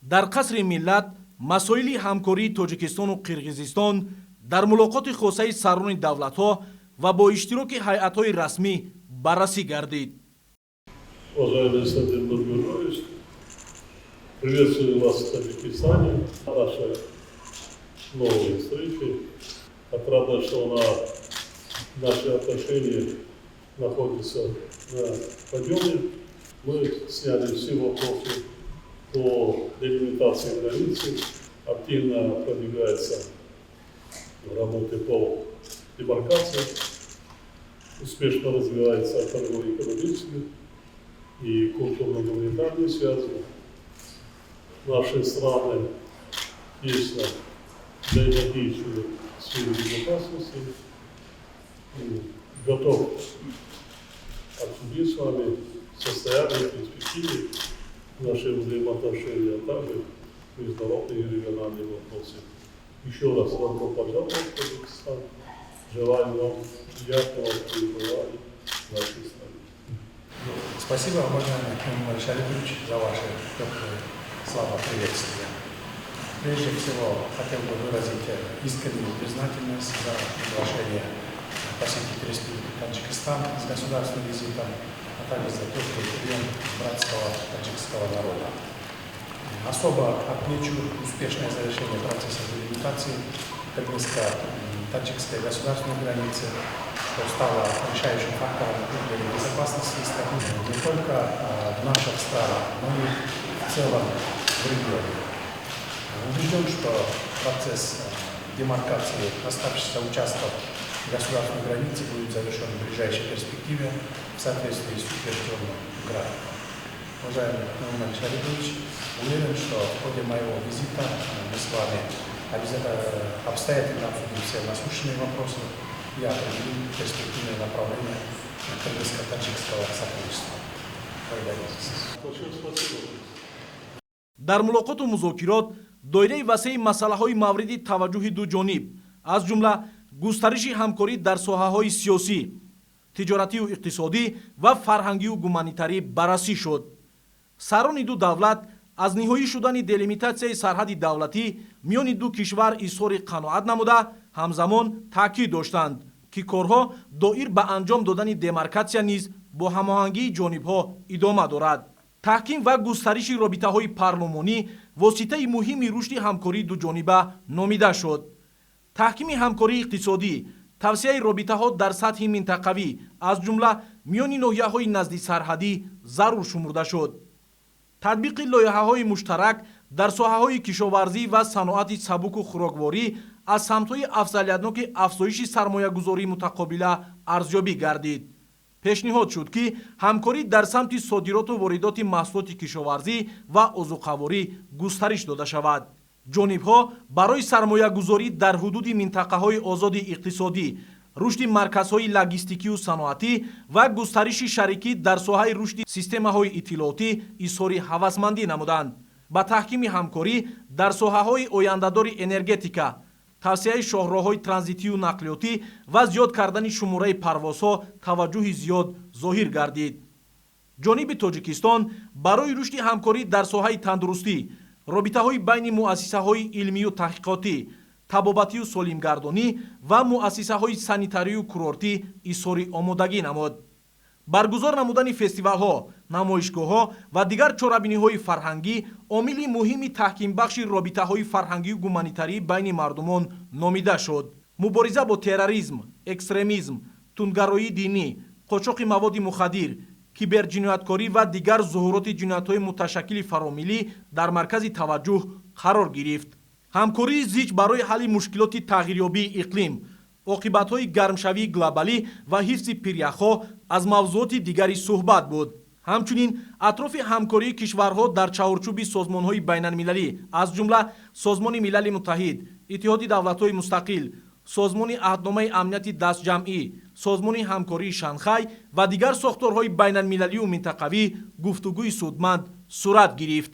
дар қасри миллат масоили ҳамкории Тоҷикистону Қирғизистон дар мулоқоти хосаи сарони давлатҳо ва бо иштироки ҳайатҳои расмӣ баррасӣ гардид. Уважаемый Владимир Гурбанович, приветствую вас в Таджикистане, наши новые встречи. Отрадно, что наши отношения находятся на подъеме. Мы сняли все вопросы по делимитации границы, активно продвигается работы по демаркации, успешно развивается торгово-экономические и культурно-гуманитарные связи. Наши страны тесно взаимодействуют в сфере безопасности. И готов обсудить с вами состояние, перспективы наших взаимоотношений, а также международные и региональные вопросы. Еще раз добро пожаловать в Таджикистан. Желаю вам приятного пребывания в нашей стране. Спасибо, уважаемый Эммануил Шарифович, за ваши теплые слова приветствия. Прежде всего, хотел бы выразить искреннюю признательность за приглашение посетить Республику Таджикистан с государственным визитом, а также за теплый прием братского таджикского народа. Особо отмечу успешное завершение процесса делимитации кыргызско-таджикской государственной границы, что стало решающим фактором для безопасности страны не только в наших странах, но и в целом в регионе. Убежден, что процесс демаркации оставшихся участков государственной границы будет завершен в ближайшей перспективе в соответствии с утвержденным графиком. Уважаемый Эммануил Шарифович, уверен, что в ходе моего визита мы с вами обстоятельно обсудим все насущные вопросы и определим перспективные направления кыргызско-таджикского сотрудничества. Благодарю. дар мулоқоту музокирот доираи васеи масъалаҳои мавриди таваҷҷӯҳи дуҷониб аз ҷумла густариши ҳамкорӣ дар соҳаҳои сиёсӣ, тиҷоратию иқтисодӣ ва фарҳангию гуманитарӣ баррасӣ шуд. сарони ду давлат аз ниҳоӣ шудани делимитатсияи сарҳади давлатӣ миёни ду кишвар изҳори қаноат намуда, ҳамзамон таъкид доштанд, ки корҳо доир ба анҷом додани демаркатсия низ бо ҳамоҳангии ҷонибҳо идома дорад. таҳким ва густариши робитаҳои парлумонӣ воситаи муҳими рушди ҳамкории дуҷониба номида шуд. таҳкими ҳамкории иқтисодӣ, тавсеяи робитаҳо дар сатҳи минтақавӣ аз ҷумла миёни ноҳияҳои назди сарҳадӣ зарур шумурда шуд. татбиқи лоиҳаҳои муштарак дар соҳаҳои кишоварзӣ ва саноати сабуку хӯрокворӣ аз самтҳои афзалиятноки афзоиши сармоягузории мутақобила арзёбӣ гардид. пешниҳод шуд, ки ҳамкорӣ дар самти содироту воридоти маҳсулоти кишоварзӣ ва озуқаворӣ густариш дода шавад. ҷонибҳо барои сармоягузорӣ дар ҳудуди минтақаҳои озоди иқтисодӣ, рушди марказҳои логистикию саноатӣ ва густариши шарикӣ дар соҳаи рушди системаҳои иттилоотӣ изҳори ҳавасмандӣ намуданд. ба таҳкими ҳамкорӣ дар соҳаҳои ояндадори энергетика, тавсеяи шоҳроҳҳои транзитию нақлиётӣ ва зиёд кардани шумораи парвозҳо таваҷҷӯҳи зиёд зоҳир гардид. ҷониби Тоҷикистон барои рушди ҳамкорӣ дар соҳаи тандурустӣ, робитаҳои байни муассисаҳои илмию таҳқиқотӣ, табобатию солимгардонӣ ва муассисаҳои санитарию курортӣ изҳори омодагӣ намуд. баргузор намудани фестивалҳо, намоишгоҳҳо ва дигар чорабиниҳои фарҳангӣ омили муҳими таҳкимбахши робитаҳои фарҳангию гуманитарии байни мардумон номида шуд. мубориза бо терроризм, экстремизм, тунгароии динӣ, қочоқи маводи мухаддир, киберҷинояткорӣ ва дигар зуҳуроти ҷиноятҳои муташаккили фаромилӣ дар маркази таваҷҷӯҳ қарор гирифт. ҳамкории зич барои ҳалли мушкилоти тағйирёбии иқлим, оқибатҳои гармшавии глобалӣ ва ҳифзи пиряхҳо аз мавзӯоти дигари суҳбат буд. ҳамчунин атрофи ҳамкории кишварҳо дар чаҳорчӯби созмонҳои байналмилалӣ аз ҷумла Созмони Милали Муттаҳид, Иттиҳоди давлатҳои мустақил, Созмони аҳдномаи амнияти дастҷамъӣ, Созмони ҳамкории Шанхай ва дигар сохторҳои байналмилалию минтақавӣ гуфтугӯи судманд сурат гирифт.